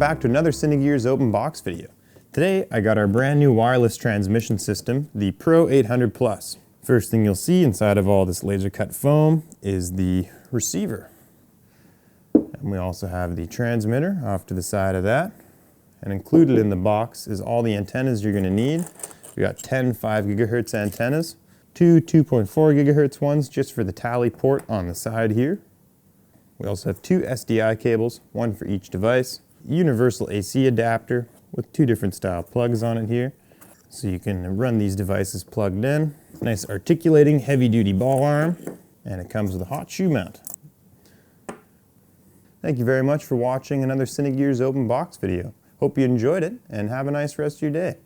back to another CINEGEARS open box video. Today I got our brand new wireless transmission system, the Pro 800 Plus. First thing you'll see inside of all this laser cut foam is the receiver. And we also have the transmitter off to the side of that. And included in the box is all the antennas you're going to need. We got 10 5 gigahertz antennas, two 2.4 gigahertz ones just for the tally port on the side here. We also have two SDI cables, one for each device, universal AC adapter with two different style plugs on it here, so you can run these devices plugged in. Nice articulating heavy duty ball arm, and it comes with a hot shoe mount. Thank you very much for watching another CINEGEARS open box video. Hope you enjoyed it and have a nice rest of your day.